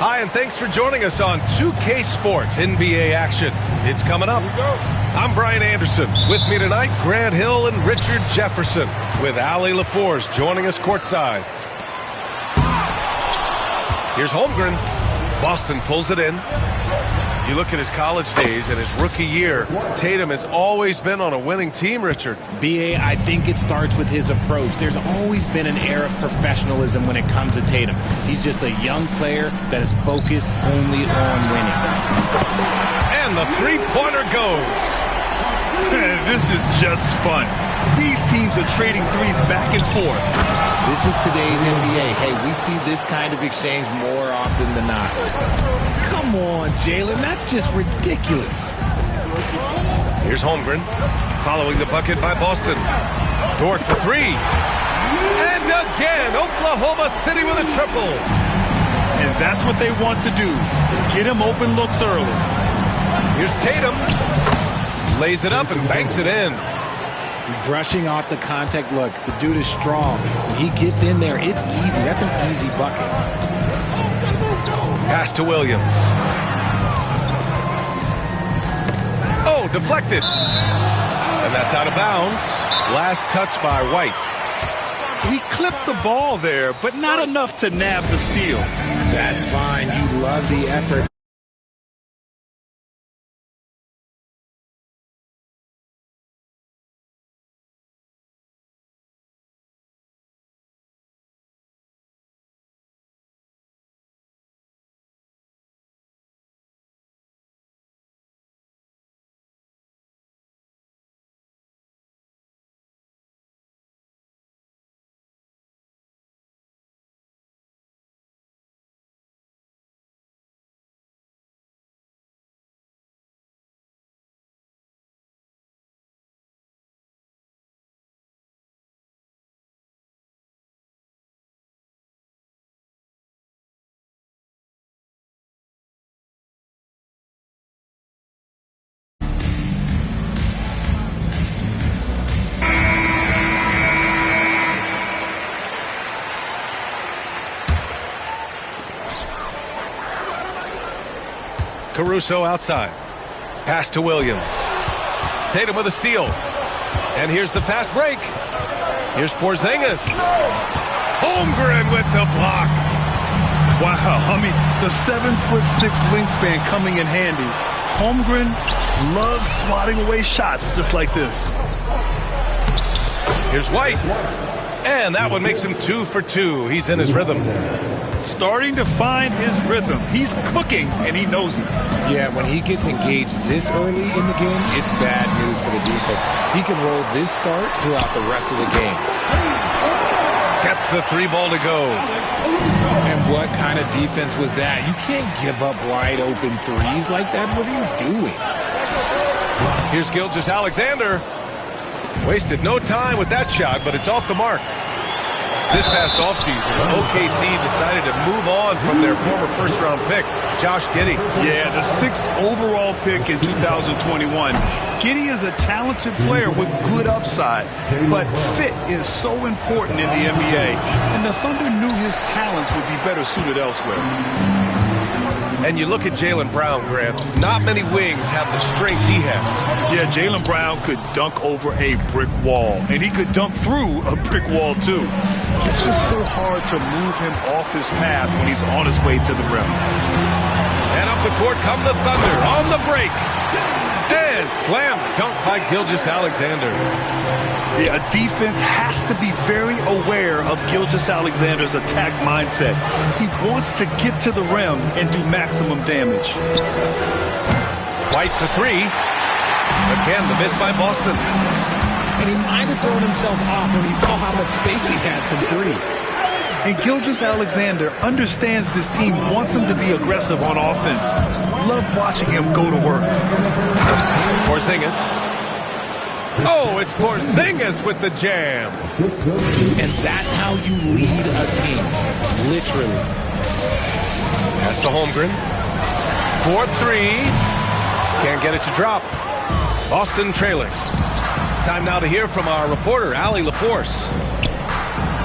Hi, and thanks for joining us on 2K Sports NBA action. It's coming up. I'm Brian Anderson. With me tonight, Grant Hill and Richard Jefferson, with Allie LaForce joining us courtside. Here's Holmgren. Boston pulls it in. You look at his college days and his rookie year, Tatum has always been on a winning team, Richard. B.A., I think it starts with his approach. There's always been an air of professionalism when it comes to Tatum. He's just a young player that is focused only on winning. And the three-pointer goes. This is just fun. These teams are trading threes back and forth. This is today's NBA. Hey, we see this kind of exchange more often than not. Come on, Jalen. That's just ridiculous. Here's Holmgren, following the bucket by Boston. Dort for three. And again, Oklahoma City with a triple. And that's what they want to do. Get him open looks early. Here's Tatum. Lays it up and banks it in. Brushing off the contact look. The dude is strong. When he gets in there, it's easy. That's an easy bucket. Pass to Williams. Oh, deflected. And that's out of bounds. Last touch by White. He clipped the ball there, but not enough to nab the steal. That's fine. You love the effort. Caruso outside. Pass to Williams. Tatum with a steal. And here's the fast break. Here's Porzingis. Holmgren with the block. Wow, I mean, the 7'6" wingspan coming in handy. Holmgren loves swatting away shots just like this. Here's White. And that one makes him 2 for 2. He's in his rhythm. Starting to find his rhythm. He's cooking, and he knows it. Yeah, when he gets engaged this early in the game, it's bad news for the defense. He can roll this start throughout the rest of the game. Gets the three ball to go. And what kind of defense was that? You can't give up wide open threes like that. What are you doing? Here's Gilgeous-Alexander. Wasted no time with that shot, but it's off the mark. This past offseason, OKC decided to move on from their former first-round pick, Josh Giddey. Yeah, the 6th overall pick in 2021. Giddey is a talented player with good upside, but fit is so important in the NBA, and the Thunder knew his talents would be better suited elsewhere. And you look at Jaylen Brown, Grant. Not many wings have the strength he has. Yeah, Jaylen Brown could dunk over a brick wall, and he could dunk through a brick wall, too. It's just so hard to move him off his path when he's on his way to the rim. And up the court come the Thunder on the break. And slam dunk by Gilgeous-Alexander. Yeah, a defense has to be very aware of Gilgeous-Alexander's attack mindset. He wants to get to the rim and do maximum damage. White for three. Again, the miss by Boston. And he might have thrown himself off when he saw how much space he had from three. And Gilgeous-Alexander understands this team wants him to be aggressive on offense. Love watching him go to work. Porzingis. Oh, it's Porzingis with the jam. And that's how you lead a team. Literally. Pass to Holmgren. 4-3. Can't get it to drop. Boston trailing. Time now to hear from our reporter, Allie LaForce.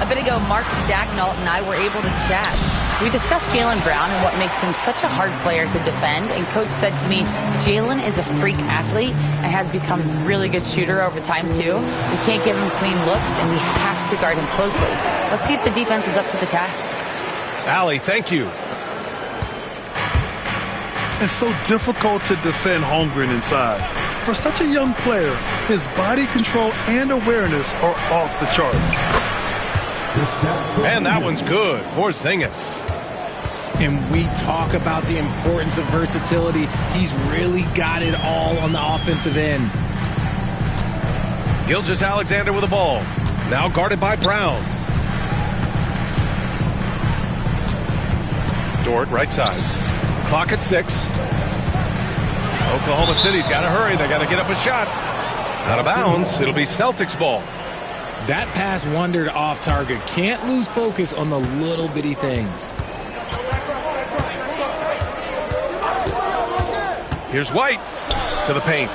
A bit ago, Mark Dagnall and I were able to chat. We discussed Jaylen Brown and what makes him such a hard player to defend, and Coach said to me, Jaylen is a freak athlete and has become a really good shooter over time too. We can't give him clean looks, and we have to guard him closely. Let's see if the defense is up to the task. Allie, thank you. It's so difficult to defend Holmgren inside. For such a young player, his body control and awareness are off the charts. And that one's good. Porzingis. And we talk about the importance of versatility. He's really got it all on the offensive end. Gilgeous-Alexander with the ball. Now guarded by Brown. Dort, right side. Clock at 6. Oklahoma City's got to hurry. They got to get up a shot. Out of bounds. It'll be Celtics ball. That pass wandered off target. Can't lose focus on the little bitty things. Here's White to the paint.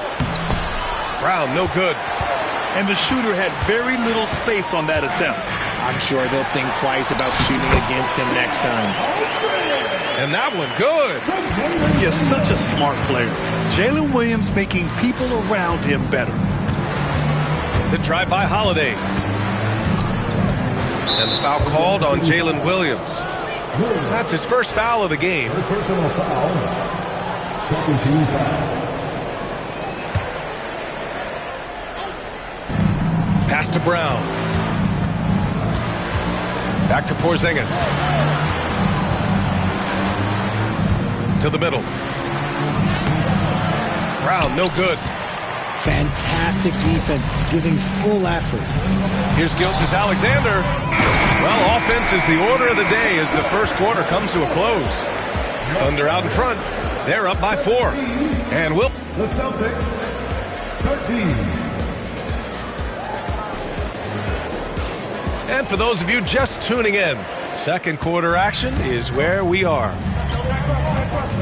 Brown, no good. And the shooter had very little space on that attempt. I'm sure they'll think twice about shooting against him next time. And that one, good. He is such a smart player. Jalen Williams making people around him better. The drive by Holiday. And the foul called on Jalen Williams. That's his first foul of the game. Personal foul. Second team foul. Pass to Brown. Back to Porzingis. To the middle. Brown, no good. Fantastic defense, giving full effort. Here's Gilgeous-Alexander. Well, offense is the order of the day as the first quarter comes to a close. Thunder out in front. They're up by 4. And we'll... The Celtics, 13. And for those of you just tuning in, second quarter action is where we are.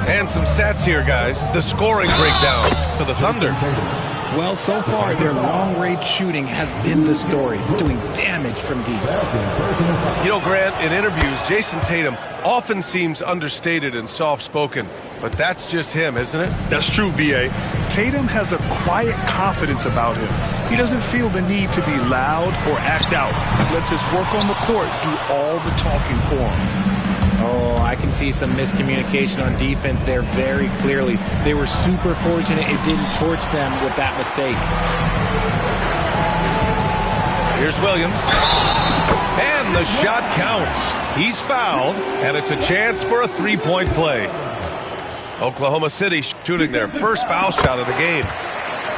And some stats here, guys. The scoring breakdown for the Thunder. Well, so far, their long-range shooting has been the story, doing damage from deep. You know, Grant, in interviews, Jason Tatum often seems understated and soft-spoken. But that's just him, isn't it? That's true, B.A. Tatum has a quiet confidence about him. He doesn't feel the need to be loud or act out. He lets his work on the court do all the talking for him. Oh, I can see some miscommunication on defense there very clearly. They were super fortunate it didn't torch them with that mistake. Here's Williams. And the shot counts. He's fouled, and it's a chance for a three-point play. Oklahoma City shooting their first foul shot of the game.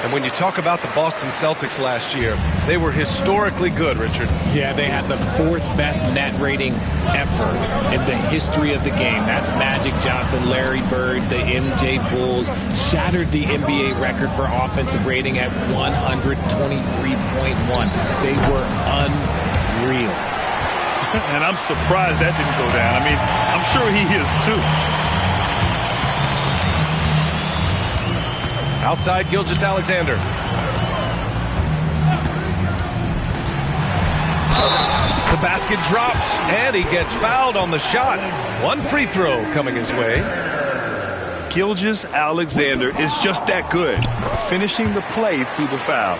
And when you talk about the Boston Celtics last year, they were historically good, Richard. Yeah, they had the 4th best net rating ever in the history of the game. That's Magic Johnson, Larry Bird, the MJ Bulls. Shattered the NBA record for offensive rating at 123.1. They were unreal. And I'm surprised that didn't go down. I mean, I'm sure he is too. Outside, Gilgeous-Alexander. The basket drops, and he gets fouled on the shot. One free throw coming his way. Gilgeous-Alexander is just that good, finishing the play through the foul.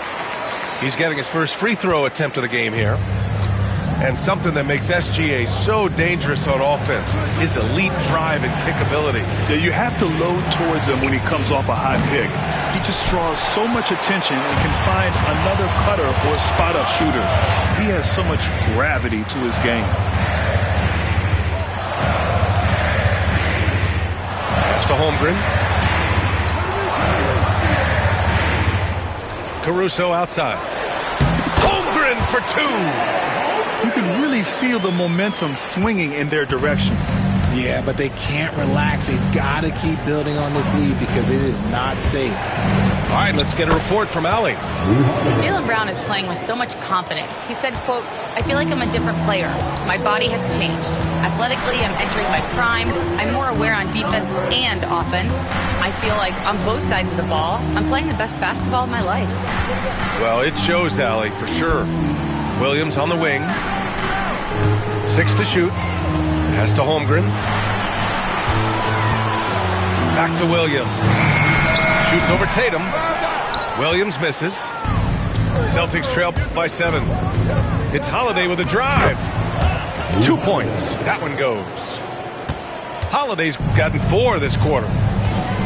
He's getting his first free throw attempt of the game here. And something that makes SGA so dangerous on offense, his elite drive and kickability. Yeah, you have to load towards him when he comes off a hot pick. He just draws so much attention and can find another cutter or spot-up shooter. He has so much gravity to his game. Pass to Holmgren. Caruso outside. Holmgren for 2. You can really feel the momentum swinging in their direction. Yeah, but they can't relax. They've got to keep building on this lead because it is not safe. All right, let's get a report from Allie. Jaylen Brown is playing with so much confidence. He said, quote, I feel like I'm a different player. My body has changed. Athletically, I'm entering my prime. I'm more aware on defense and offense. I feel like on both sides of the ball, I'm playing the best basketball of my life. Well, it shows, Allie, for sure. Williams on the wing. 6 to shoot. Pass to Holmgren. Back to Williams. Shoots over Tatum. Williams misses. Celtics trail by 7. It's Holiday with a drive. 2 points. That one goes. Holiday's gotten 4 this quarter.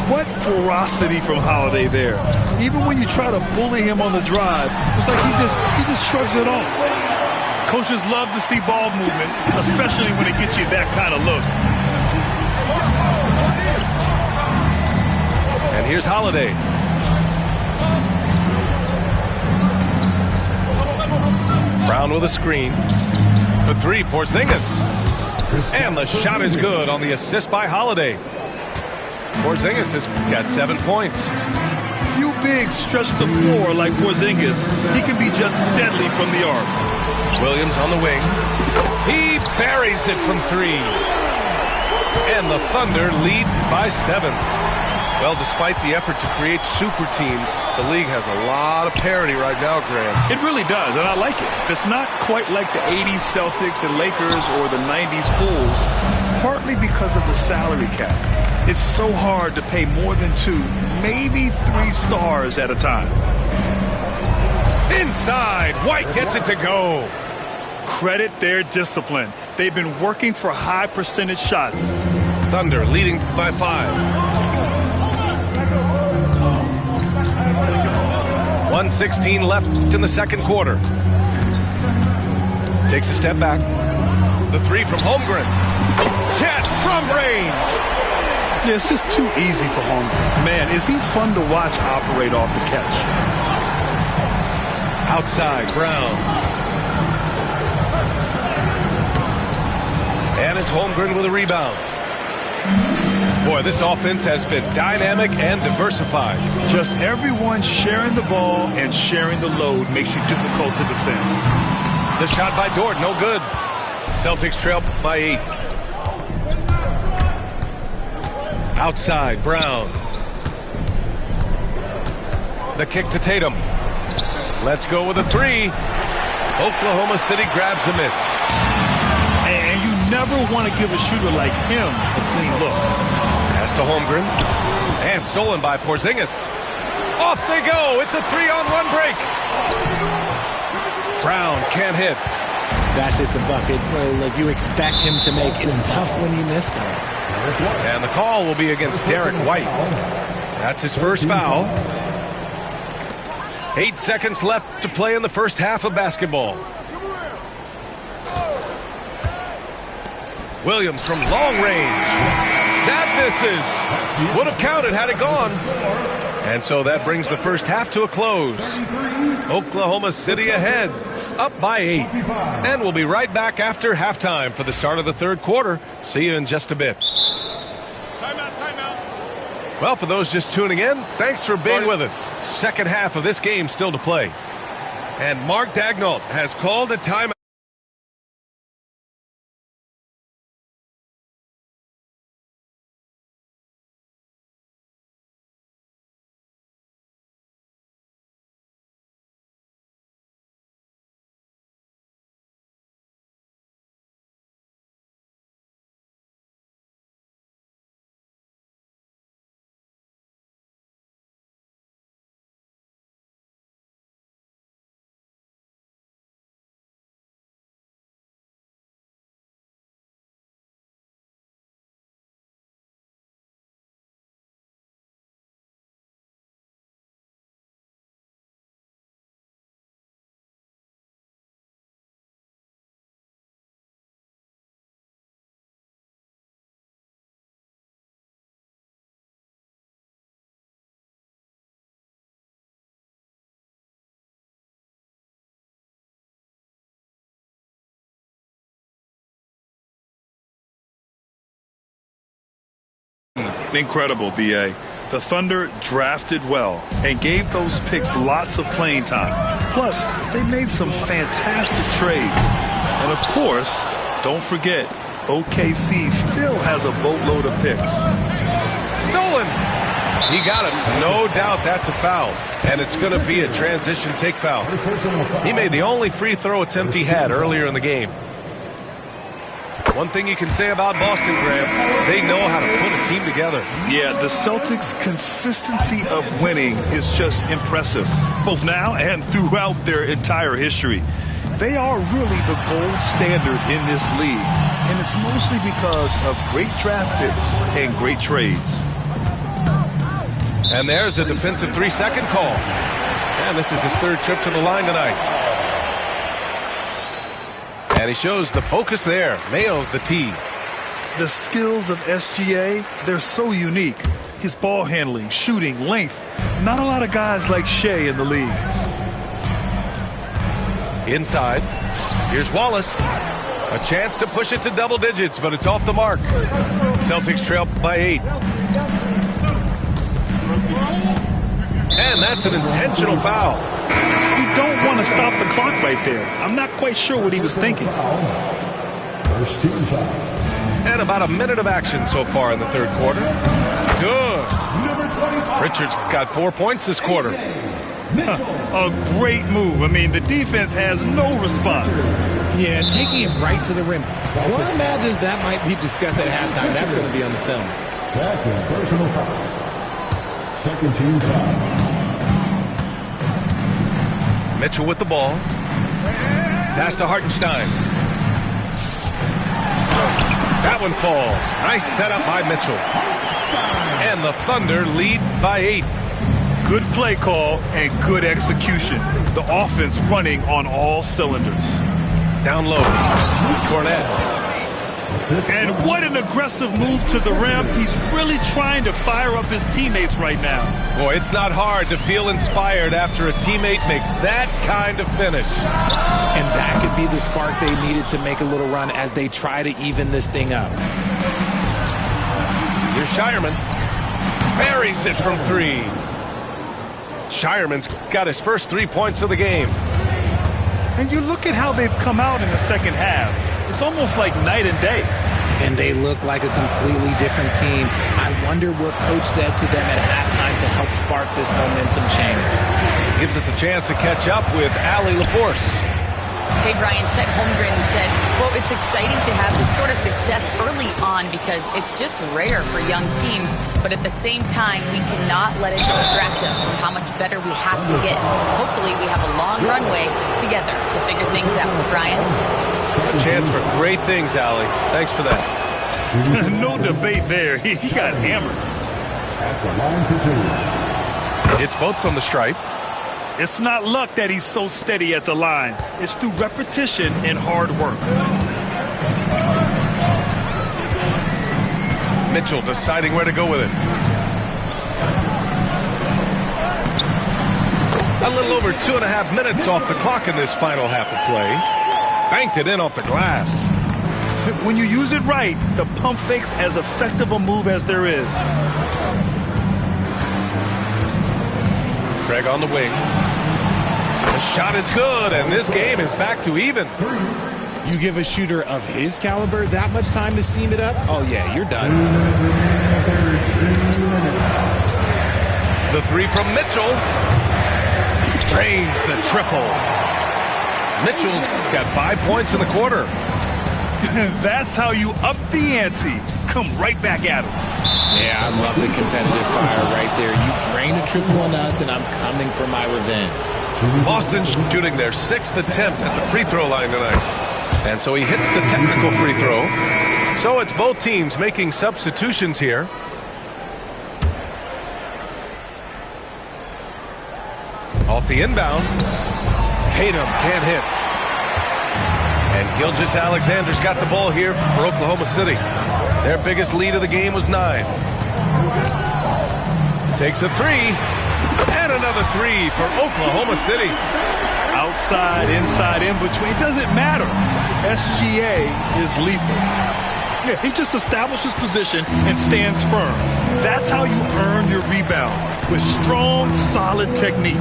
What ferocity from Holiday there. Even when you try to bully him on the drive, it's like he just shrugs it off. Coaches love to see ball movement, especially when it gets you that kind of look. And here's Holiday. Brown with a screen. For 3, Porzingis. And the shot is good on the assist by Holiday. Porzingis has got 7 points. Few bigs stretch the floor like Porzingis. He can be just deadly from the arc. Williams on the wing. He buries it from 3. And the Thunder lead by 7. Well, despite the effort to create super teams, the league has a lot of parity right now, Graham. It really does, and I like it. It's not quite like the 80s Celtics and Lakers or the 90s Bulls, partly because of the salary cap. It's so hard to pay more than 2, maybe 3 stars at a time. Inside, White gets it to go. Credit their discipline. They've been working for high percentage shots. Thunder leading by 5. 1:16 left in the second quarter. Takes a step back. The 3 from Holmgren. Chet from range. Yeah, it's just too easy for Holmgren. Man, is he fun to watch operate off the catch. Outside, Brown. And it's Holmgren with a rebound. Boy, this offense has been dynamic and diversified. Just everyone sharing the ball and sharing the load makes you difficult to defend. The shot by Dort, no good. Celtics trail by 8. Outside, Brown. The kick to Tatum. Let's go with a 3. Oklahoma City grabs a miss. And you never want to give a shooter like him a clean look. Pass to Holmgren. And stolen by Porzingis. Off they go. It's a 3-on-1 break. Brown can't hit. That's just a bucket. Like you expect him to make. It's tough when you miss those. And the call will be against Derek White. That's his first foul. 8 seconds left to play in the first half of basketball. Williams from long range. That misses. Would have counted had it gone. And so that brings the first half to a close. Oklahoma City ahead, up by 8. And we'll be right back after halftime for the start of the third quarter. See you in just a bit. Timeout. Well, for those just tuning in, thanks for being with us. Second half of this game still to play. And Mark Daigneault has called a timeout. Incredible, B.A. The Thunder drafted well and gave those picks lots of playing time. Plus, they made some fantastic trades. And of course, don't forget, OKC still has a boatload of picks. Stolen. He got it. No doubt that's a foul. And it's going to be a transition take foul. He made the only free throw attempt he had earlier in the game. One thing you can say about Boston, Graham, they know how to put a team together. Yeah, the Celtics' consistency of winning is just impressive, both now and throughout their entire history. They are really the gold standard in this league, and it's mostly because of great draft picks and great trades. And there's a defensive 3-second call. And this is his third trip to the line tonight. And he shows the focus there. Nails the tee. The skills of SGA, they're so unique. His ball handling, shooting, length. Not a lot of guys like Shea in the league. Inside. Here's Wallace. A chance to push it to double digits, but it's off the mark. Celtics trail by 8. And that's an intentional foul. You don't want to stop the clock right there. I'm not quite sure what he was thinking. First team foul. And about a minute of action so far in the third quarter. Good. Richards got 4 points this quarter. A great move. I mean, the defense has no response. Yeah, taking it right to the rim. One imagines that might be discussed at halftime. That's going to be on the film. Second personal foul. Second team foul. Mitchell with the ball. Pass to Hartenstein. That one falls. Nice setup by Mitchell. And the Thunder lead by 8. Good play call and good execution. The offense running on all cylinders. Down low. Cornette. And what an aggressive move to the rim. He's really trying to fire up his teammates right now. Boy, it's not hard to feel inspired after a teammate makes that kind of finish. And that could be the spark they needed to make a little run as they try to even this thing up. Here's Shireman. Buries it from 3. Shireman's got his first 3 points of the game. And you look at how they've come out in the second half. It's almost like night and day. And they look like a completely different team. I wonder what coach said to them at halftime to help spark this momentum change. Gives us a chance to catch up with Allie LaForce. Hey, Brian, Chet Holmgren said, quote, it's exciting to have this sort of success early on because it's just rare for young teams. But at the same time, we cannot let it distract us from how much better we have to get. Hopefully, we have a long runway together to figure things out. Brian? A chance for great things, Allie. Thanks for that. No debate there. He got hammered. At the line for 2. It's both from the stripe. It's not luck that he's so steady at the line. It's through repetition and hard work. Mitchell deciding where to go with it. A little over 2.5 minutes off the clock in this final half of play. Banked it in off the glass. When you use it right, the pump fake's as effective a move as there is. Craig on the wing. The shot is good, and this game is back to even. You give a shooter of his caliber that much time to seam it up? Oh, yeah, you're done. The 3 from Mitchell. Drains the triple. Mitchell's got 5 points in the quarter. That's how you up the ante. Come right back at him. Yeah, I love the competitive fire right there. You drain a triple on us, and I'm coming for my revenge. Boston's shooting their 6th attempt at the free throw line tonight. And so he hits the technical free throw. So it's both teams making substitutions here. Off the inbound. Tatum can't hit. And Gilgeous-Alexander's got the ball here for Oklahoma City. Their biggest lead of the game was 9. Takes a 3. And another 3 for Oklahoma City. Outside, inside, in between. It doesn't matter. SGA is lethal. Yeah, he just establishes position and stands firm. That's how you earn your rebound, with strong, solid technique.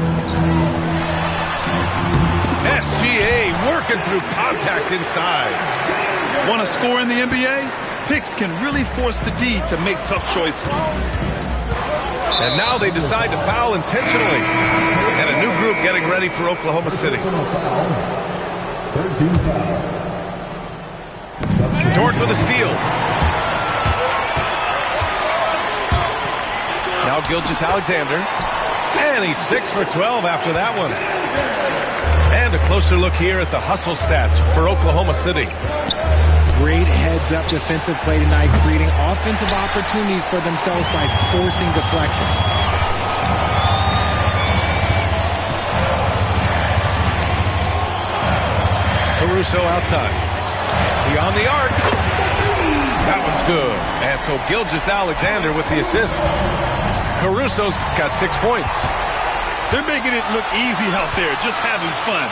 SGA working through contact inside. Want to score in the NBA? Picks can really force the D to make tough choices. And now they decide to foul intentionally. And a new group getting ready for Oklahoma City. 13 foul. Dort with a steal. Now Gilgeous-Alexander. And he's 6 for 12 after that one. And a closer look here at the hustle stats for Oklahoma City. Great heads-up defensive play tonight, creating offensive opportunities for themselves by forcing deflections. Caruso outside. Beyond the arc. That one's good. And so Gilgeous-Alexander with the assist. Caruso's got 6 points. They're making it look easy out there, just having fun.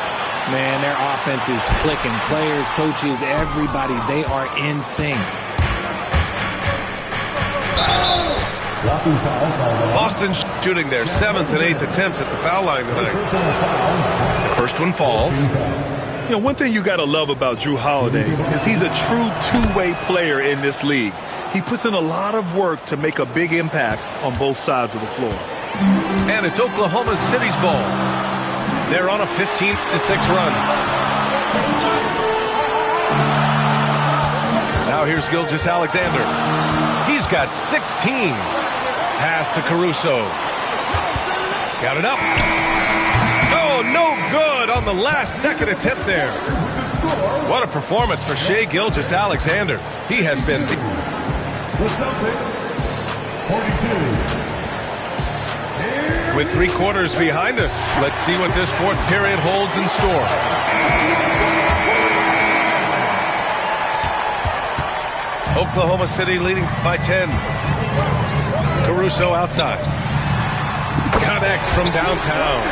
Man, their offense is clicking. Players, coaches, everybody, they are in sync. Boston shooting their 7th and 8th attempts at the foul line tonight. The first one falls. You know, one thing you got to love about Jrue Holiday is he's a true two-way player in this league. He puts in a lot of work to make a big impact on both sides of the floor. And it's Oklahoma City's ball. They're on a 15-6 run. Now here's Gilgeous-Alexander. He's got 16. Pass to Caruso. Got it up. Oh, no good on the last second attempt there. What a performance for Shai Gilgeous-Alexander. He has been... The Celtics, 42. With 3 quarters behind us, let's see what this 4th period holds in store. Oklahoma City leading by 10. Caruso outside. Connects from downtown.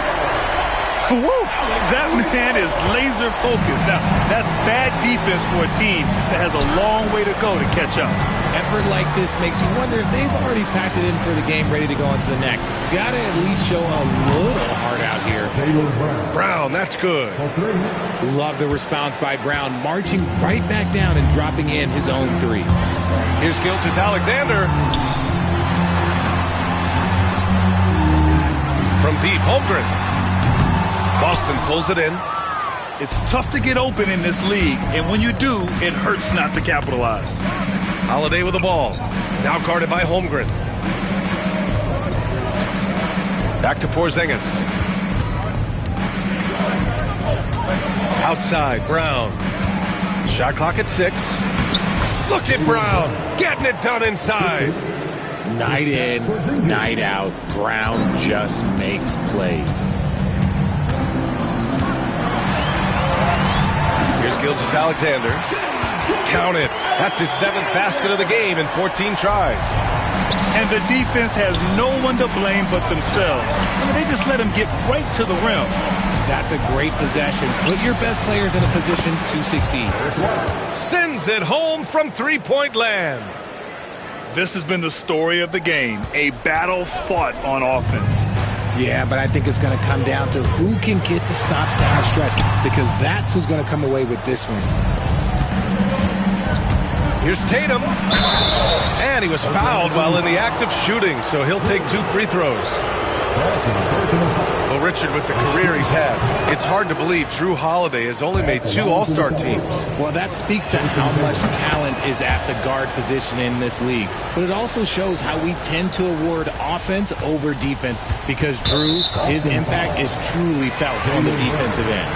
Woo! That man is laser focused. Now, that's bad defense for a team that has a long way to go to catch up. Effort like this makes you wonder if they've already packed it in for the game, ready to go on to the next. Got to at least show a little heart out here. Brown, that's good. Love the response by Brown, marching right back down and dropping in his own 3. Here's Gilgeous-Alexander. From deep, Holmgren. Boston pulls it in. It's tough to get open in this league, and when you do, it hurts not to capitalize. Holiday with the ball. Now guarded by Holmgren. Back to Porzingis. Outside, Brown. Shot clock at 6. Look at Brown getting it done inside. Night in, night out, Brown just makes plays. Here's Gilgeous-Alexander. Count it. That's his 7th basket of the game in 14 tries. And the defense has no one to blame but themselves. I mean, they just let him get right to the rim. That's a great possession. Put your best players in a position to succeed. Sends it home from 3-point land. This has been the story of the game, a battle fought on offense. Yeah, but I think it's going to come down to who can get the stops down the stretch, because that's who's going to come away with this win. Here's Tatum. And he was fouled while in the act of shooting, so he'll take 2 free throws. Well, Richard, with the career he's had, it's hard to believe Jrue Holiday has only made 2 All-Star teams. Well, that speaks to how much talent is at the guard position in this league. But it also shows how we tend to award offense over defense, because Jrue, his impact is truly felt on the defensive end.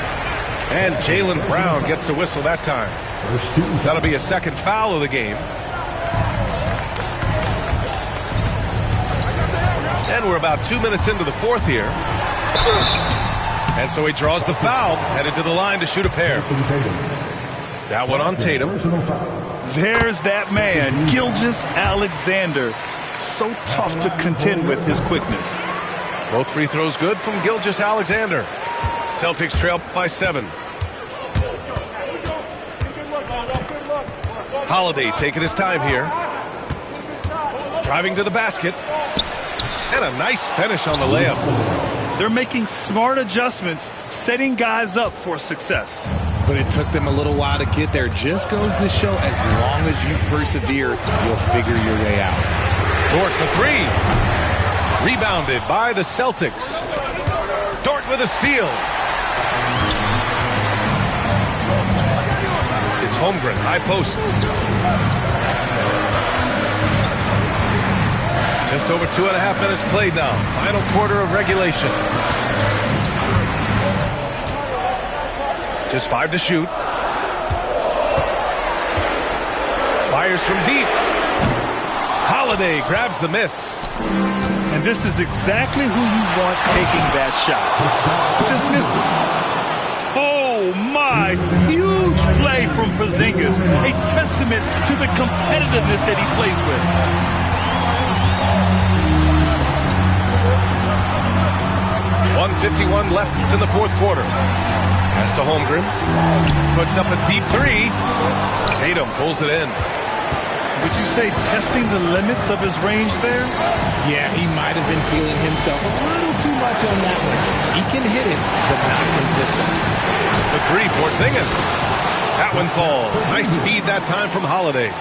And Jaylen Brown gets a whistle that time. That'll be a 2nd foul of the game. And we're about 2 minutes into the 4th here. And so he draws the foul, headed to the line to shoot a pair. That one on Tatum. There's that man, Gilgeous-Alexander. So tough to contend with his quickness. Both free throws good from Gilgeous-Alexander. Celtics trail by 7. Holiday taking his time here. Driving to the basket. And a nice finish on the layup. They're making smart adjustments, setting guys up for success. But it took them a little while to get there. Just goes to show, as long as you persevere, you'll figure your way out. Dort for 3. Rebounded by the Celtics. Dort with a steal. It's It's Holmgren, high post. Just over 2.5 minutes played now. Final quarter of regulation. Just 5 to shoot. Fires from deep. Holiday grabs the miss. And this is exactly who you want taking that shot. Just missed it. Oh, my. Huge play from Porzingis. A testament to the competitiveness that he plays with. 1:51 left in the fourth quarter. Pass to Holmgren. Puts up a deep three. Tatum pulls it in. Would you say testing the limits of his range there? Yeah, he might have been feeling himself a little too much on that one. He can hit it, but not consistent. The three, Porzingis. That one falls. Nice speed that time from Holiday.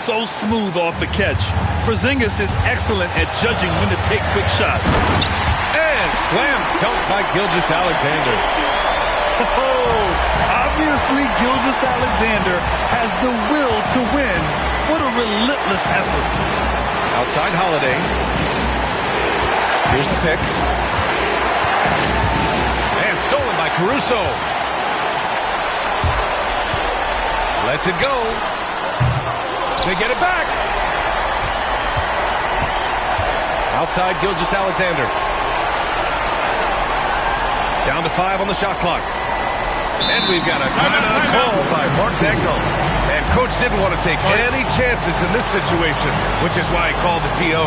So smooth off the catch. Porzingis is excellent at judging when to take quick shots. And slam dunk by Gilgeous-Alexander. Oh, obviously Gilgeous-Alexander has the will to win. What a relentless effort. Outside Holiday. Here's the pick. And stolen by Caruso. Lets it go. They get it back. Outside Gilgeous-Alexander. Down to 5 on the shot clock. And we've got a timeout call by Mark Daigneault. And coach didn't want to take any chances in this situation, which is why he called the TO.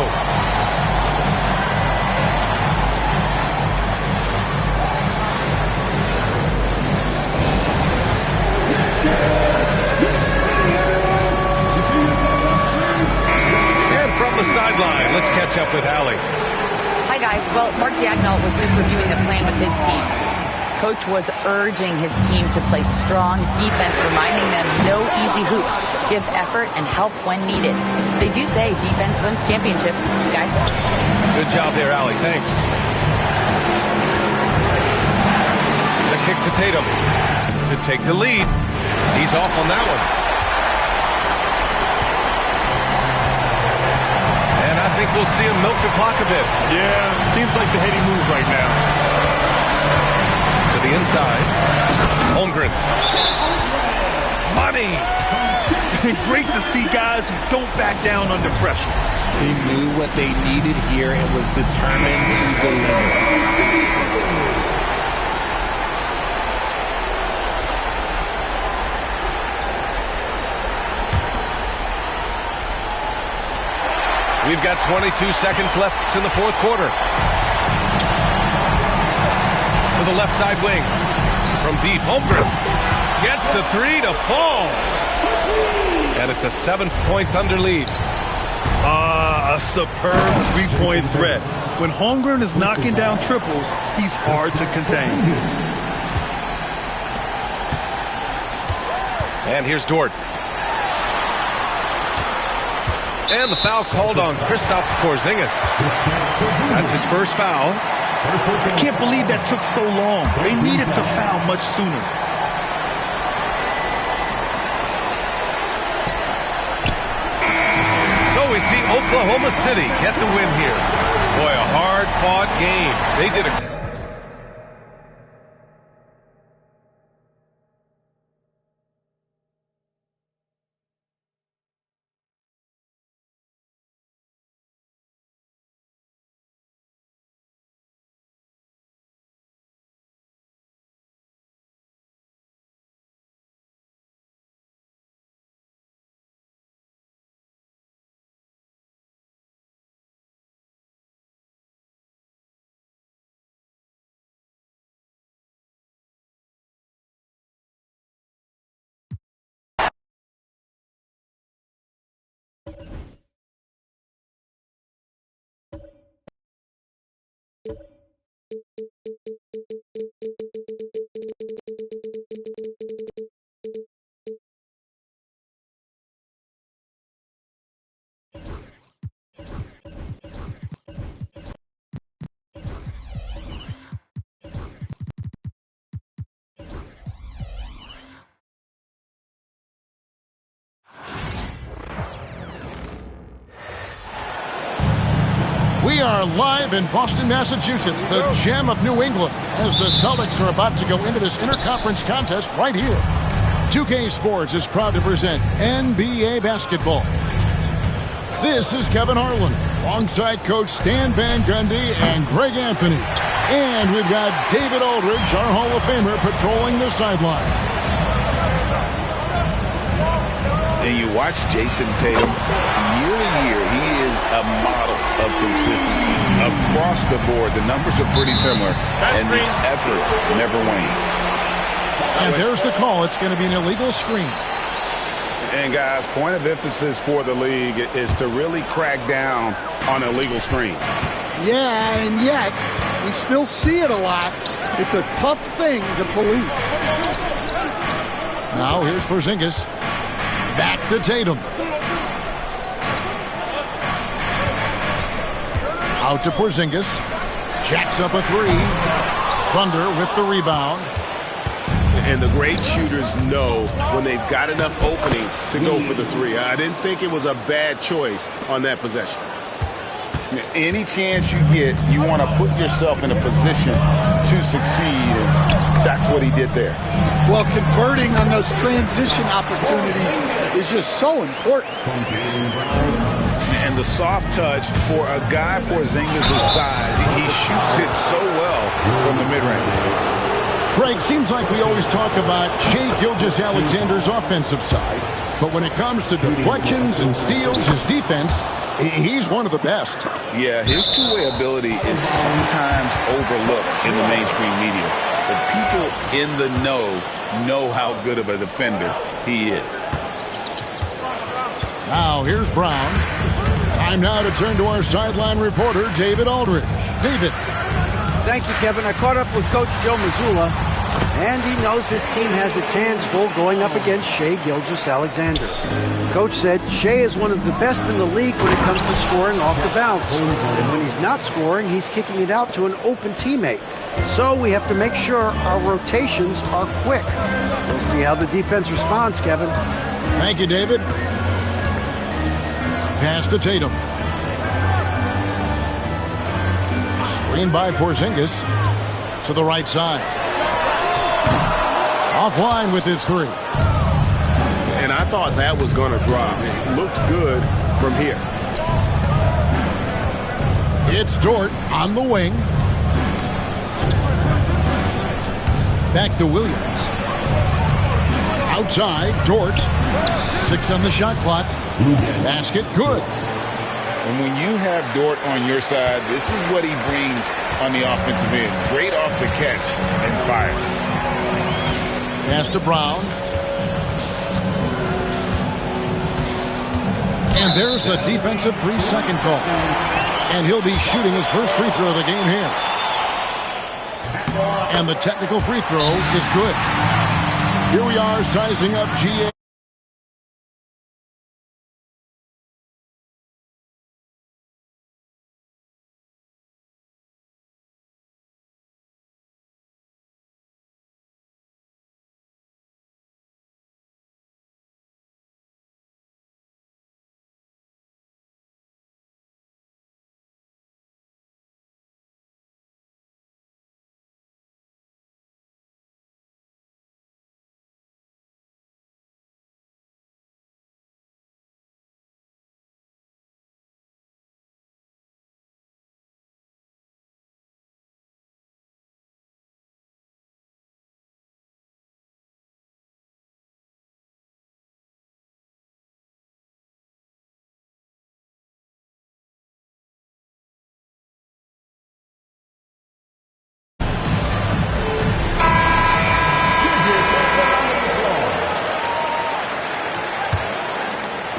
And from the sideline, let's catch up with Allie. Hi, guys. Well, Mark Daigneault was just reviewing the plan with his team. Coach was urging his team to play strong defense, reminding them no easy hoops, give effort, and help when needed. They do say defense wins championships, guys. Good job there, Allie. Thanks. The kick to Tatum to take the lead. He's off on that one. And I think we'll see him milk the clock a bit. Yeah, seems like the heady move right now. To the inside. Holmgren. Money. Great to see guys who don't back down under pressure. He knew what they needed here and was determined to deliver. We've got 22 seconds left in the fourth quarter. To the left side wing. From deep, Holmgren gets the three to fall. And it's a 7-point Thunder lead. A superb three-point threat. When Holmgren is knocking down triples, he's hard to contain. And here's Dort. And the foul called on Kristaps Porzingis. That's his first foul. I can't believe that took so long. They needed to foul much sooner. So we see Oklahoma City get the win here. Boy, a hard-fought game. They did a We are live in Boston, Massachusetts, the gem of New England, as the Celtics are about to go into this interconference contest right here. 2K Sports is proud to present NBA basketball. This is Kevin Harlan, alongside Coach Stan Van Gundy and Greg Anthony. And we've got David Aldridge, our Hall of Famer, patrolling the sideline. And you watch Jason Tatum, year to year, he is a model of consistency. Across the board, the numbers are pretty similar, and the effort never wanes. And there's the call. It's going to be an illegal screen. And, guys, point of emphasis for the league is to really crack down on illegal screens. Yeah, and yet we still see it a lot. It's a tough thing to police. Now here's Porzingis. Back to Tatum. Out to Porzingis. Jacks up a three. Thunder with the rebound. And the great shooters know when they've got enough opening to go for the three. I didn't think it was a bad choice on that possession. Any chance you get, you want to put yourself in a position to succeed, and that's what he did there. Well, converting on those transition opportunities is just so important. And the soft touch for a guy Porzingis' size, he shoots it so well from the mid-range. Greg, seems like we always talk about Shai Gilgeous-Alexander's offensive side, but when it comes to deflections and steals, his defense, he's one of the best. Yeah, his two-way ability is sometimes overlooked in the mainstream media, but people in the know how good of a defender he is. Now here's Brown. Time now to turn to our sideline reporter, David Aldridge. David. Thank you, Kevin. I caught up with Coach Joe Mazzulla, and he knows his team has its hands full going up against Shai Gilgeous-Alexander. Coach said Shai is one of the best in the league when it comes to scoring off the bounce. And when he's not scoring, he's kicking it out to an open teammate. So we have to make sure our rotations are quick. We'll see how the defense responds, Kevin. Thank you, David. Pass to Tatum. Screen by Porzingis to the right side. Offline with his three. And I thought that was going to drop. It looked good from here. It's Dort on the wing. Back to Williams. Outside, Dort. 6 on the shot clock. Basket, good. And when you have Dort on your side, this is what he brings on the offensive end. Great off the catch and fire. Pass to Brown. And there's the defensive 3-second call. And he'll be shooting his first free throw of the game here. And the technical free throw is good. Here we are sizing up GA.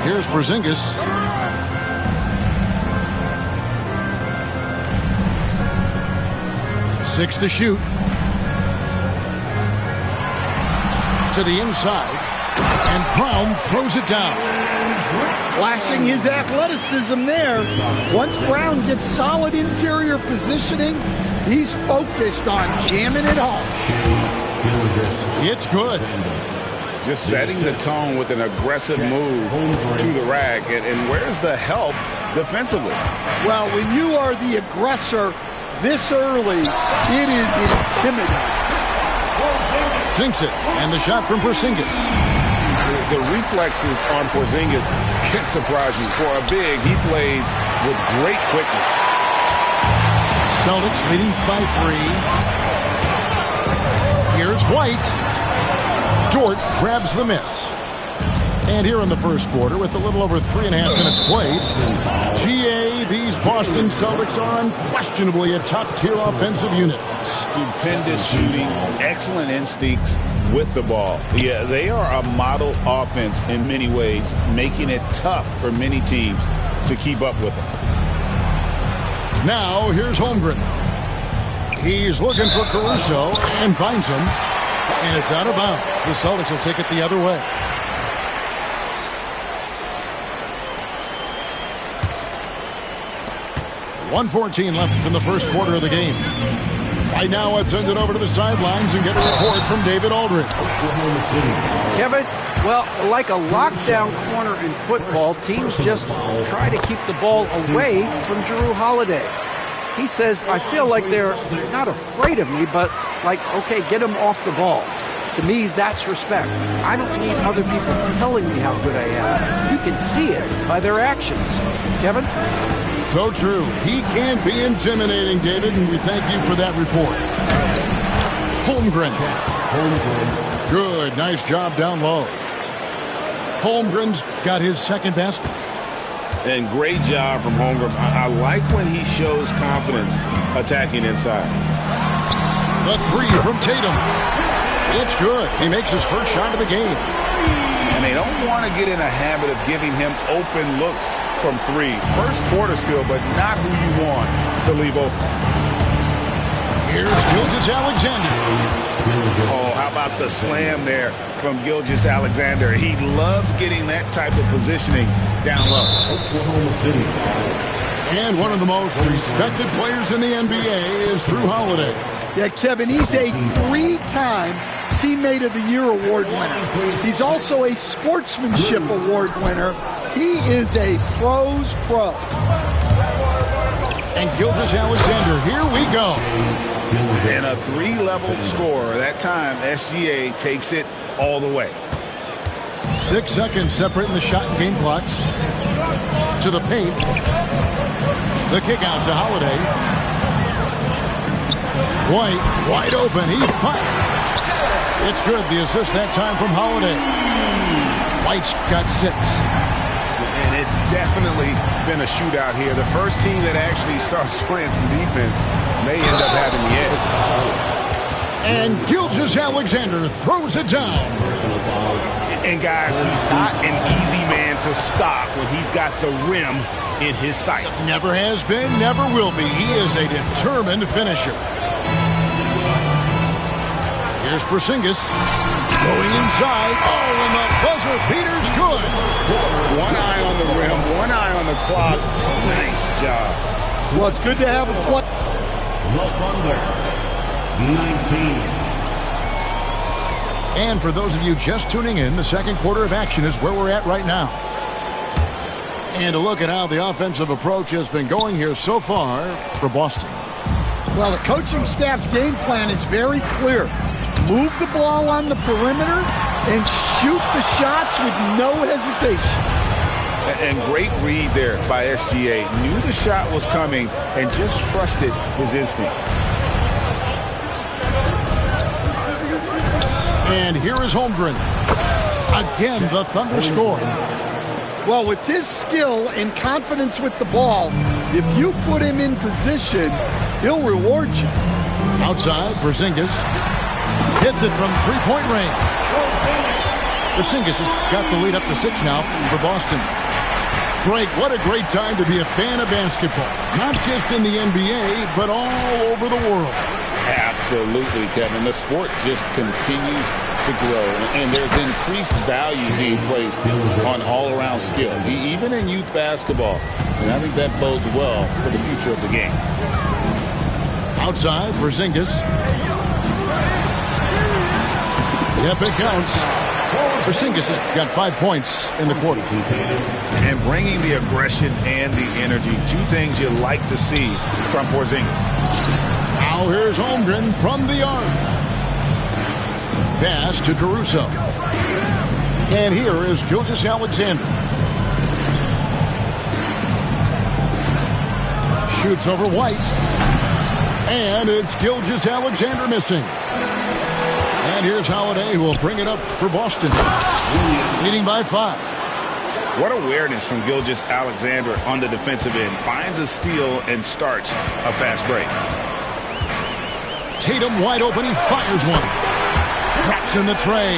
Here's Porzingis. Six to shoot. To the inside. And Brown throws it down. Flashing his athleticism there. Once Brown gets solid interior positioning, he's focused on jamming it home. It's good. Just setting the tone with an aggressive move to the rack. And where's the help defensively. Well, when you are the aggressor this early, it is intimidating. Sinks it, and the shot from Porzingis. The reflexes on Porzingis can surprise you. For a big, he plays with great quickness. Celtics leading by 3. Here's White. Dort grabs the miss. And here in the first quarter, with a little over 3.5 minutes played, GA, these Boston Celtics are unquestionably a top-tier offensive unit. Stupendous shooting, excellent instincts with the ball. Yeah, they are a model offense in many ways, making it tough for many teams to keep up with them. Now, here's Holmgren. He's looking for Caruso and finds him. And it's out of bounds. The Celtics will take it the other way. .114 left in the first quarter of the game. Right now, let's send it over to the sidelines and get a report from David Aldridge. Kevin, well, like a lockdown corner in football, teams just try to keep the ball away from Jrue Holiday. He says, I feel like they're not afraid of me, but like, okay, get him off the ball. To me, that's respect. I don't need other people telling me how good I am. You can see it by their actions. Kevin? So true. He can be intimidating, David, and we thank you for that report. Holmgren. Good. Nice job down low. Holmgren's got his second basket. And great job from Holmgren. I like when he shows confidence attacking inside. The 3 from Tatum. It's good. He makes his first shot of the game. And they don't want to get in a habit of giving him open looks from 3. First quarter still, but not who you want to leave open. Here's Gilgeous-Alexander. Oh, how about the slam there from Gilgeous-Alexander? He loves getting that type of positioning down low. And one of the most respected players in the NBA is Jrue Holiday. Yeah, Kevin, he's a 3-time Teammate of the Year award winner. He's also a Sportsmanship Award winner. He is a pro's pro. And Gilgeous-Alexander, here we go. And a 3-level score. That time, SGA takes it all the way. 6 seconds separating the shot and game clocks. To the paint. The kick out to Holiday. White, wide open. He fires. It's good. The assist that time from Holiday. White's got 6. And it's definitely been a shootout here. The first team that actually starts playing some defense may end up having the edge. And Gilgeous-Alexander throws it down. And guys, he's not an easy man to stop when he's got the rim in his sights. Never has been, never will be. He is a determined finisher. Here's Porzingis going inside. Oh, and the buzzer beater's good. One eye on the rim, one eye on the clock. Nice job. Well, it's good to have a play. The Thunder, 19. And for those of you just tuning in, the second quarter of action is where we're at right now. And a look at how the offensive approach has been going here so far for Boston. Well, the coaching staff's game plan is very clear. Move the ball on the perimeter and shoot the shots with no hesitation. And great read there by SGA. Knew the shot was coming and just trusted his instincts. And here is Holmgren. Again, the Thunder score. Well, with his skill and confidence with the ball, if you put him in position, he'll reward you. Outside, Porzingis hits it from three-point range. Porzingis has got the lead up to 6 now for Boston. Greg, what a great time to be a fan of basketball. Not just in the NBA, but all over the world. Absolutely, Kevin. The sport just continues to grow, and there's increased value being placed on all-around skill, even in youth basketball. And I think that bodes well for the future of the game. Outside, Porzingis. Yep, it counts. Porzingis has got 5 points in the quarter. And bringing the aggression and the energy, two things you like to see from Porzingis. Now here's Holmgren from the arc. Pass to Caruso. And here is Gilgeous-Alexander. Shoots over White. And it's Gilgeous-Alexander missing. And here's Holiday, who will bring it up for Boston. Leading by 5. What awareness from Gilgeous-Alexander on the defensive end. Finds a steal and starts a fast break. Tatum wide open. He fires one. Drops in the tray.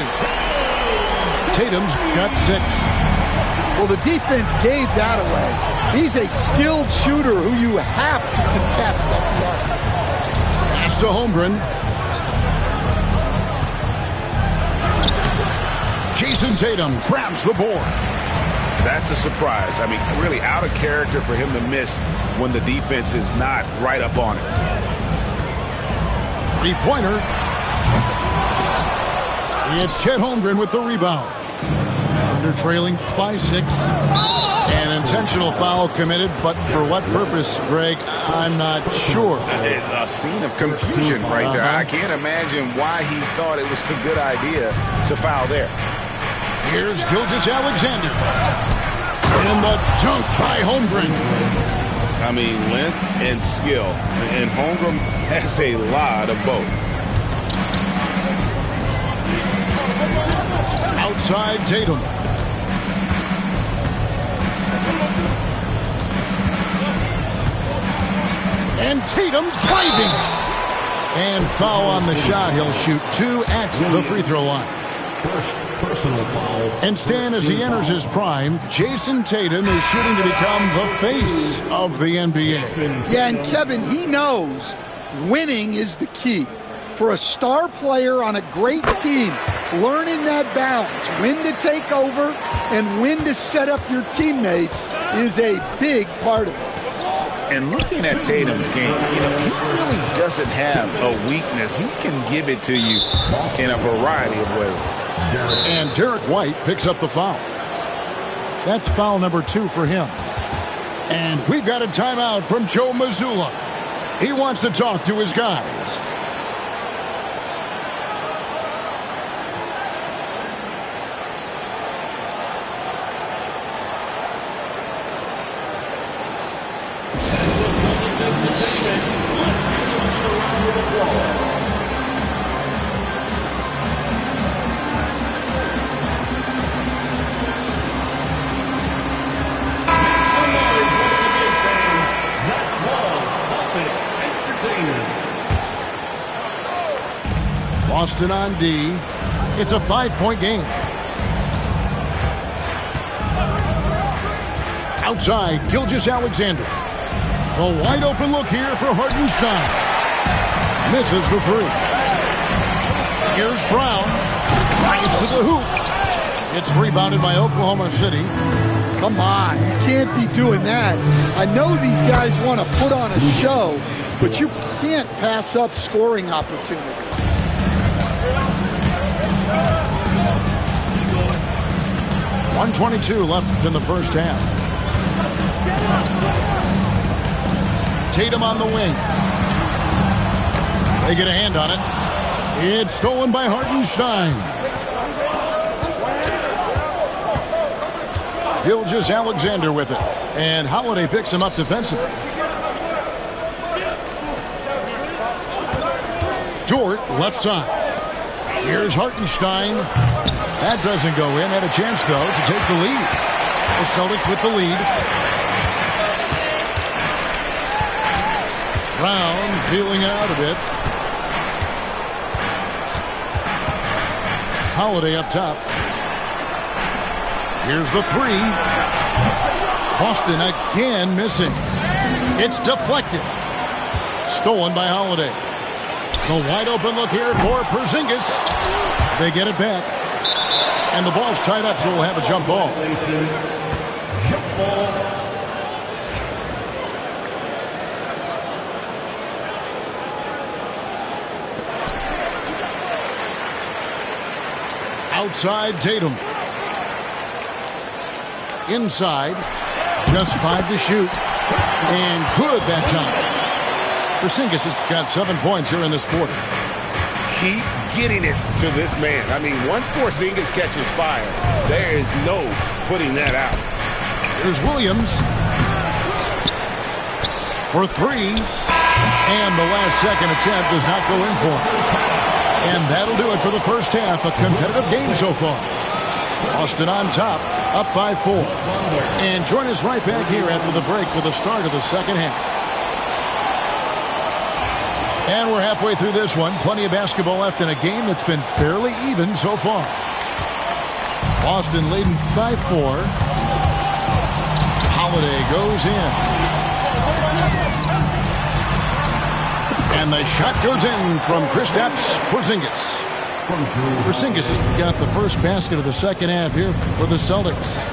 Tatum's got 6. Well, the defense gave that away. He's a skilled shooter who you have to contest at the arc. Pass to Holmgren. Jason Tatum grabs the board. That's a surprise. I mean, really out of character for him to miss when the defense is not right up on it. 3-pointer. It's Chet Holmgren with the rebound. Under trailing by 6. An intentional foul committed, but for what purpose, Greg, I'm not sure. A scene of confusion right there. I can't imagine why he thought it was a good idea to foul there. Here's Gilgeous-Alexander. And the dunk by Holmgren. I mean, length and skill. And Holmgren has a lot of both. Outside Tatum. And Tatum driving. And foul on the shot. He'll shoot 2 at the free throw line. First personal foul. And Stan, as he enters his prime, Jason Tatum is shooting to become the face of the NBA. Yeah, and Kevin, he knows winning is the key. For a star player on a great team, learning that balance, when to take over and when to set up your teammates is a big part of it. And looking at Tatum's game, he really doesn't have a weakness. He can give it to you in a variety of ways. And Derek White picks up the foul. That's foul number 2 for him. And we've got a timeout from Joe Mazzulla. He wants to talk to his guys. Boston on D. It's a 5-point game. Outside, Gilgeous-Alexander. A wide open look here for Hartenstein. Misses the 3. Here's Brown. Drives to the hoop. It's rebounded by Oklahoma City. Come on, you can't be doing that. I know these guys want to put on a show, but you can't pass up scoring opportunities. 1:22 left in the first half. Tatum on the wing. They get a hand on it. It's stolen by Hartenstein. Gilgeous-Alexander with it. And Holiday picks him up defensively. Dort left side. Here's Hartenstein. That doesn't go in. Had a chance, though, to take the lead. The Celtics with the lead. Brown feeling out a bit. Holiday up top. Here's the 3. Boston again missing. It's deflected. Stolen by Holiday. The wide open look here for Porzingis. They get it back. And the ball's tied up, so we'll have a jump ball. Outside Tatum. Inside. Just 5 to shoot. And good that time. Porzingis has got 7 points here in this quarter. Keep getting it to this man. I mean, once Porzingis catches fire, there is no putting that out. Here's Williams for 3. And the last second attempt does not go in for him. And that'll do it for the first half. A competitive game so far. Boston on top, up by 4. And join us right back here after the break for the start of the second half. And we're halfway through this one. Plenty of basketball left in a game that's been fairly even so far. Boston leading by 4. Holiday goes in. And the shot goes in from Kristaps Porzingis. Porzingis has got the first basket of the second half here for the Celtics.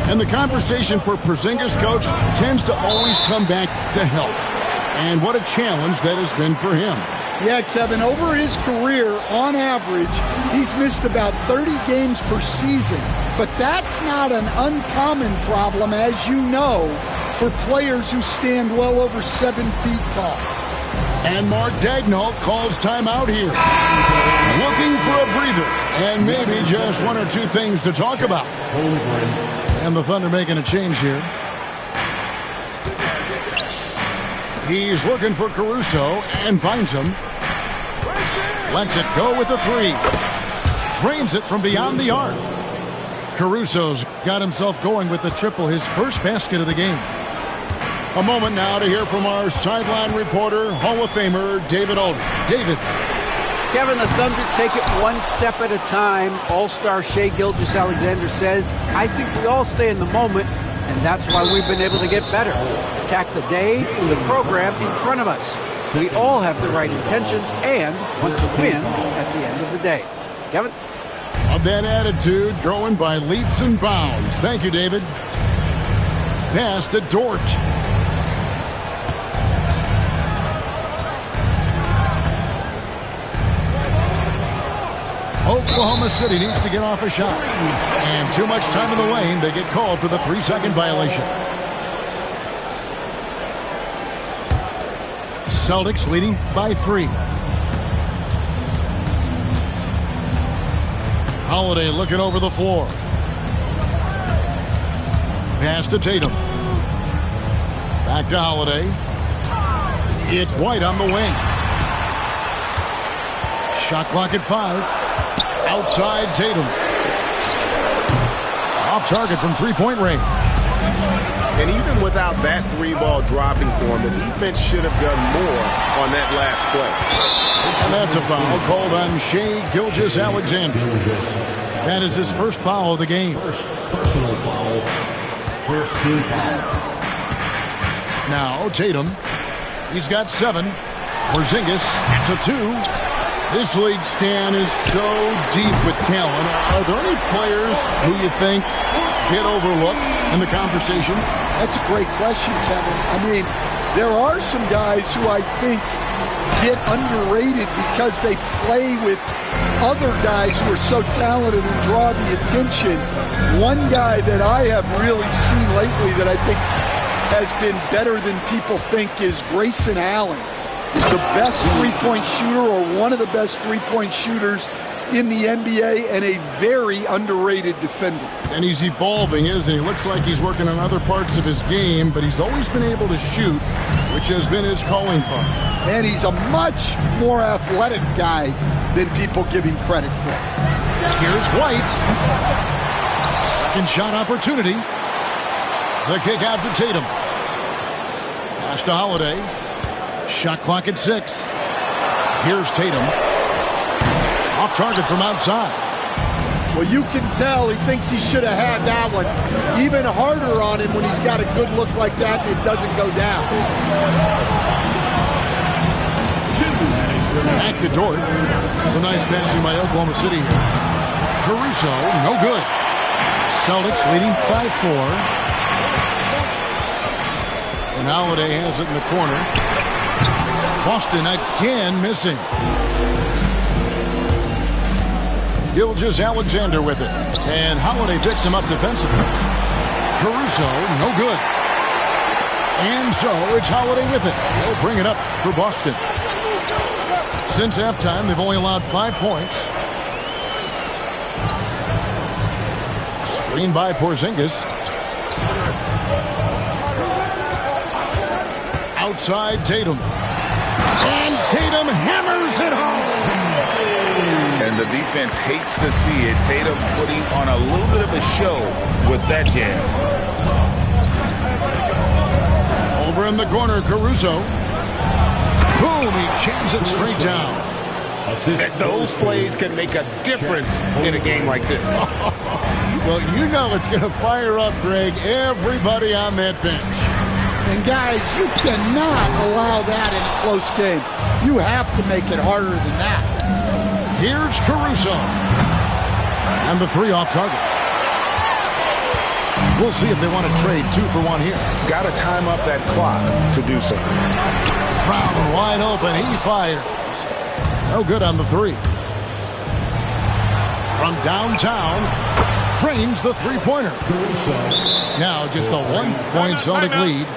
And the conversation for Porzingis, coach, tends to always come back to health. And what a challenge that has been for him. Yeah, Kevin, over his career, on average, he's missed about 30 games per season. But that's not an uncommon problem, as you know, for players who stand well over 7 feet tall. And Mark Daigneault calls timeout here. Looking for a breather and maybe just 1 or 2 things to talk about. And the Thunder making a change here. He's looking for Caruso and finds him. Lets it go with a 3. Drains it from beyond the arc. Caruso's got himself going with the triple, his first basket of the game. A moment now to hear from our sideline reporter, Hall of Famer David Aldridge. David. Kevin, the Thunder take it one step at a time. All-star Shai Gilgeous-Alexander says, I think we all stay in the moment, and that's why we've been able to get better. Attack the day, the program in front of us. We all have the right intentions and want to win at the end of the day. Kevin? Of that attitude, growing by leaps and bounds. Thank you, David. Pass to Dort. Oklahoma City needs to get off a shot. And too much time in the lane. They get called for the 3-second violation. Celtics leading by 3. Holiday looking over the floor. Pass to Tatum. Back to Holiday. It's White on the wing. Shot clock at 5. Outside Tatum. Off target from 3-point range. And even without that 3-ball dropping for him, the defense should have done more on that last play. And that's a foul called on Shai Gilgeous-Alexander. That is his first foul of the game. First personal foul. First team foul. Now Tatum. He's got 7. Porzingis to 2. This league, Stan, is so deep with talent. Are there any players who you think get overlooked in the conversation? That's a great question, Kevin. I mean, there are some guys who I think get underrated because they play with other guys who are so talented and draw the attention. One guy that I have really seen lately that I think has been better than people think is Grayson Allen. He's the best three-point shooter, or one of the best three-point shooters in the NBA, and a very underrated defender. And he's evolving, isn't he? Looks like he's working on other parts of his game, but he's always been able to shoot, which has been his calling card. And he's a much more athletic guy than people give him credit for. Here's White. Second shot opportunity. The kick out to Tatum. Pass to Holiday. Shot clock at 6. Here's Tatum. Off target from outside. Well, you can tell he thinks he should have had that one. Even harder on him when he's got a good look like that and it doesn't go down. Back to Dort. Some nice passing by Oklahoma City here. Caruso, no good. Celtics leading by 4. And Holiday has it in the corner. Boston again missing. Gilgeous-Alexander with it. And Holiday picks him up defensively. Caruso, no good. And so it's Holiday with it. They'll bring it up for Boston. Since halftime, they've only allowed 5 points. Screen by Porzingis. Outside Tatum. And Tatum hammers it home. And the defense hates to see it. Tatum putting on a little bit of a show with that jam. Over in the corner, Caruso. Boom, he jams it straight down. Those plays can make a difference in a game like this. Well, you know it's going to fire up, Greg, everybody on that bench. And guys, you cannot allow that in a close game. You have to make it harder than that. Here's Caruso. And the 3 off target. We'll see if they want to trade 2 for 1 here. Got to time up that clock to do so. Brown wide open. He fires. No good on the 3. From downtown, trains the 3-pointer. Now just a 1-point Celtic lead.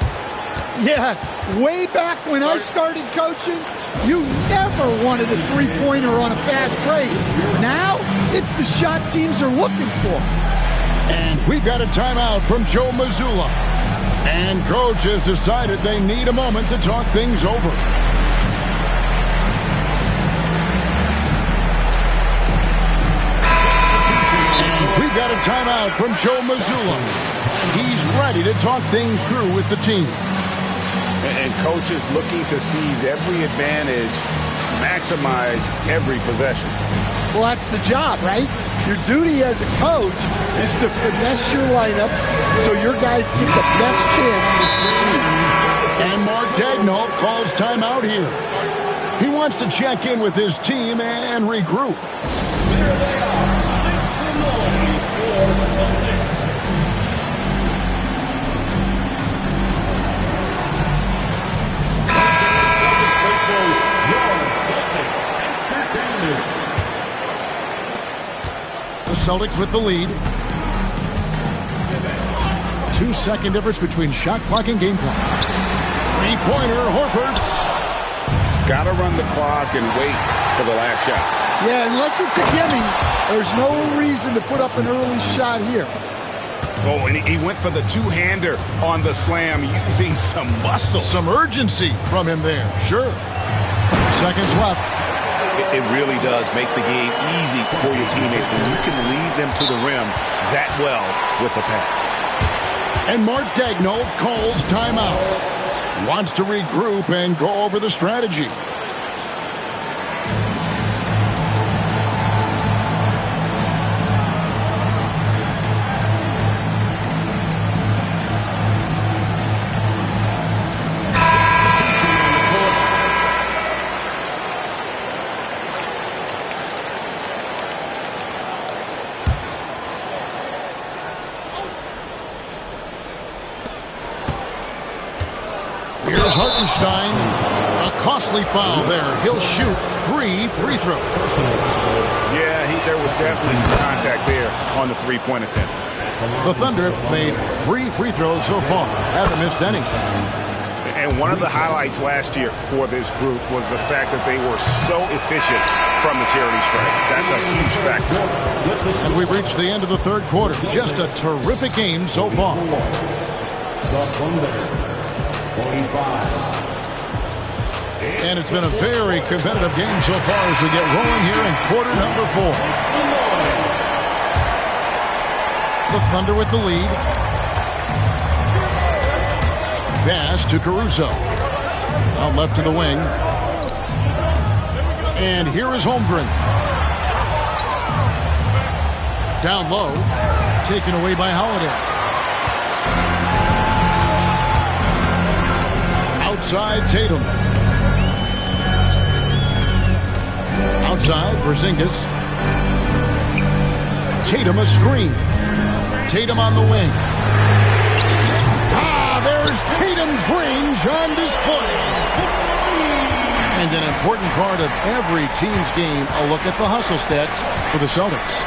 Yeah, way back when I started coaching, you never wanted a 3-pointer on a fast break. Now, it's the shot teams are looking for. And we've got a timeout from Joe Mazzulla. And coach has decided they need a moment to talk things over. And we've got a timeout from Joe Mazzulla. He's ready to talk things through with the team. And coach is looking to seize every advantage, maximize every possession. Well, that's the job, right? Your duty as a coach is to finesse your lineups so your guys get the best chance to succeed. And Mark Daigneault calls timeout here. He wants to check in with his team and regroup. The Celtics with the lead. 2-second difference between shot clock and game clock. 3-pointer, Horford. Got to run the clock and wait for the last shot. Yeah, unless it's a gimme, there's no reason to put up an early shot here. Oh, and he went for the 2-hander on the slam using some muscle. Some urgency from him there, sure. 3 seconds left. It really does make the game easy for your teammates when you can lead them to the rim that well with a pass. And Mark Daigneault calls timeout. He wants to regroup and go over the strategy. Here's Hartenstein. A costly foul there. He'll shoot 3 free throws. Yeah, there was definitely some contact there on the 3-point attempt. The Thunder made 3 free throws so far. Haven't missed any. And one of the highlights last year for this group was the fact that they were so efficient from the charity stripe. That's a huge factor. And we've reached the end of the 3rd quarter. Just a terrific game so far. And it's been a very competitive game so far as we get rolling here in quarter number 4. The Thunder with the lead. Pass to Caruso. Out left to the wing. And here is Holmgren. Down low. Taken away by Holiday. Outside Tatum. Outside Porzingis. Tatum a screen. Tatum on the wing. There's Tatum's range on display. And an important part of every team's game, a look at the hustle stats for the Celtics.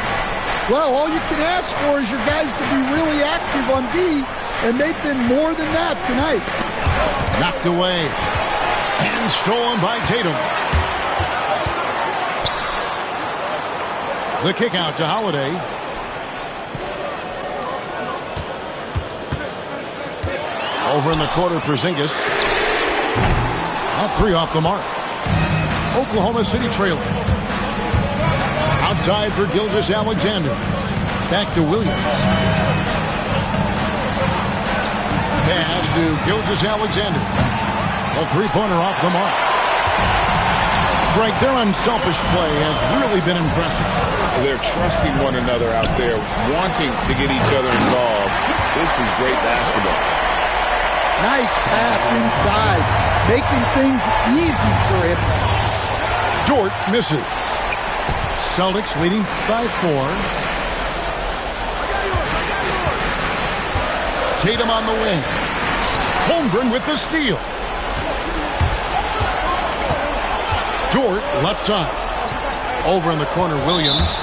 Well, all you can ask for is your guys to be really active on D, and they've been more than that tonight. Knocked away and stolen by Tatum. The kick out to Holiday. Over in the corner, Porzingis. That three off the mark. Oklahoma City trailing. Outside for Gilgeous-Alexander. Back to Williams. Pass to Gilgeous-Alexander. A three-pointer off the mark. Frank, their unselfish play has really been impressive. They're trusting one another out there, wanting to get each other involved. This is great basketball. Nice pass inside, making things easy for him. Dort misses. Celtics leading by 4. Tatum on the wing. Holmgren with the steal. Dort left side. Over in the corner, Williams.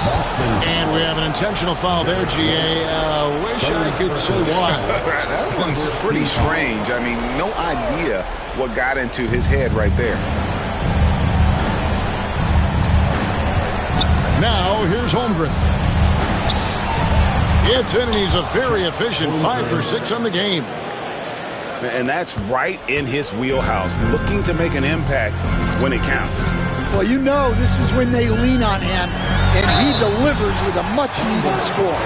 And we have an intentional foul there, G.A. Wish I could say why. That one's pretty strange. I mean, no idea what got into his head right there. Now, here's Holmgren. It's in, and he's a very efficient 5 for 6 on the game. And that's right in his wheelhouse, looking to make an impact when it counts. Well, you know this is when they lean on him, and he delivers with a much-needed score.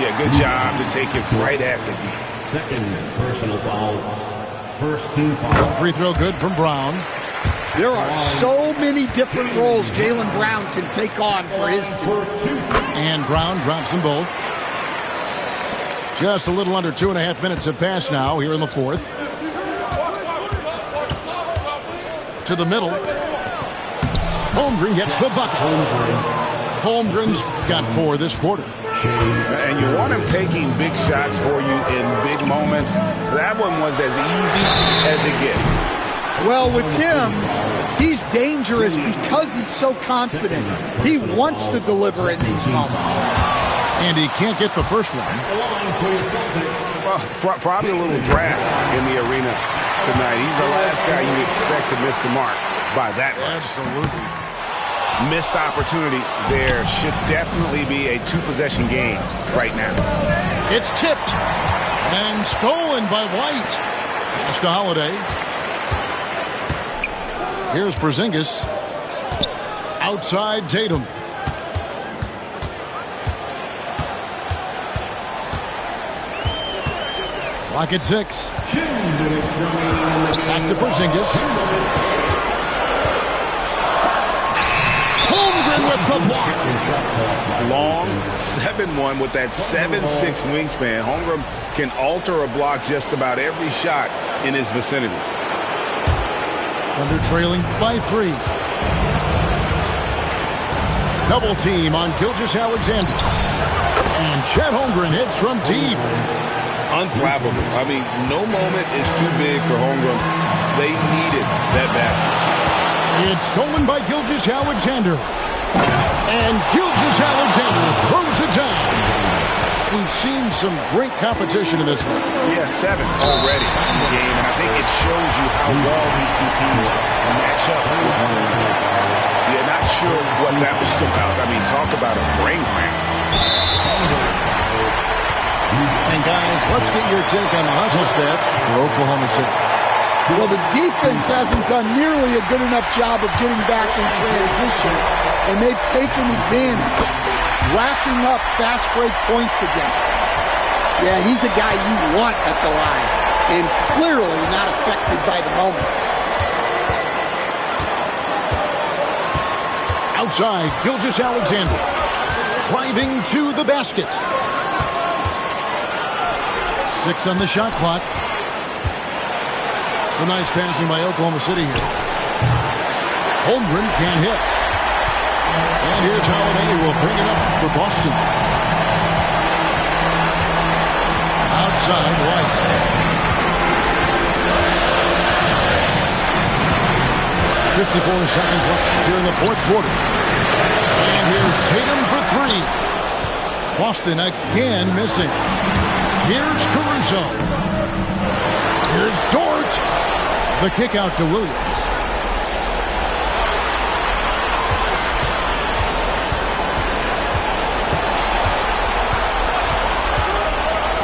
Yeah, good job to take it right at the D. Second personal foul. First team foul. Free throw good from Brown. There are so many different roles Jaylen Brown can take on for his team. And Brown drops them both. Just a little under 2.5 minutes have passed now here in the fourth. To the middle. Holmgren gets the bucket. Holmgren's got 4 this quarter. And you want him taking big shots for you in big moments. That one was as easy as it gets. Well, with him, he's dangerous because he's so confident. He wants to deliver in these moments. And he can't get the first one. Well, probably a little draft in the arena tonight. He's the last guy you expect to miss the mark by that much. Absolutely. Missed opportunity there. Should definitely be a 2-possession game right now. It's tipped and stolen by White. Pass to Holiday. Here's Porzingis. Outside Tatum. Clock at 6. Back to Porzingis. Holmgren with the block. Long 7-1 with that 7'6" wingspan. Holmgren can alter or block just about every shot in his vicinity. Thunder trailing by 3. Double team on Gilgeous-Alexander. And Chet Holmgren hits from deep. Unflappable. I mean, no moment is too big for Holmgren. They needed that basket. It's stolen by Gilgeous-Alexander. And Gilgeous-Alexander throws it down. We've seen some great competition in this one. Yeah, 7 already in the game, and I think it shows you how well these two teams match up. Yeah, not sure what that was about. I mean, talk about a brain cramp. And guys, let's get your take on the hustle stats for Oklahoma City. Well, the defense hasn't done nearly a good enough job of getting back in transition, and they've taken advantage, racking up fast break points against him. Yeah, he's a guy you want at the line, and clearly not affected by the moment. Outside, Gilgeous-Alexander driving to the basket. 6 on the shot clock. Some nice passing by Oklahoma City here. Holmgren can't hit. And here's Holiday who will bring it up for Boston. Outside, White. 54 seconds left here in the fourth quarter. And here's Tatum for three. Boston again missing. Here's Caruso. Here's Dort. The kick out to Williams.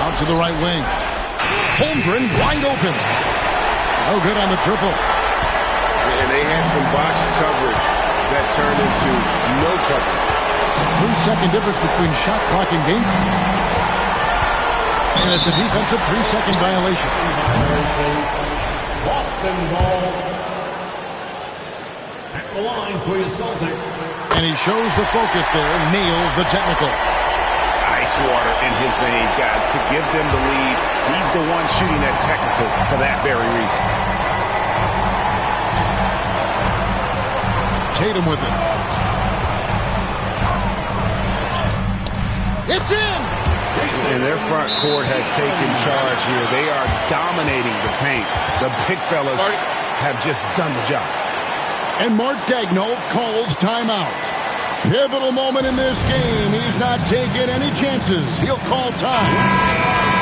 Out to the right wing. Holmgren wide open. No good on the triple. And they had some botched coverage that turned into no coverage. 3-second difference between shot clock and game clock. And it's a defensive 3-second violation. Boston ball at the line for your Celtics. And he shows the focus there, nails the technical. Ice water in his veins, guys, to give them the lead. He's the one shooting that technical for that very reason. Tatum with it. It's in! And their front court has taken charge here. They are dominating the paint. The big fellas have just done the job. And Mark Daigneault calls timeout. Pivotal moment in this game. He's not taking any chances. He'll call time.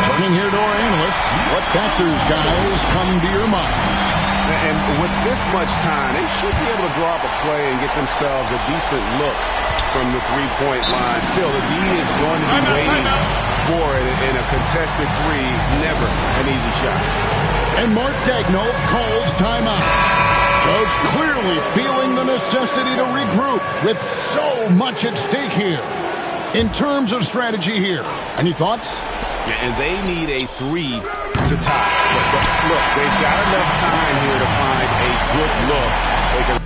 Turning here to our analysts. What factors, guys, come to your mind? And with this much time, they should be able to draw up a play and get themselves a decent look from the three-point line. Still, the D is going to be waiting for it in a contested three. Never an easy shot. And Mark Daigneault calls timeout. Coach clearly feeling the necessity to regroup with so much at stake here. In terms of strategy here, any thoughts? And they need a three to tie. But look, they've got enough time here to find a good look. They can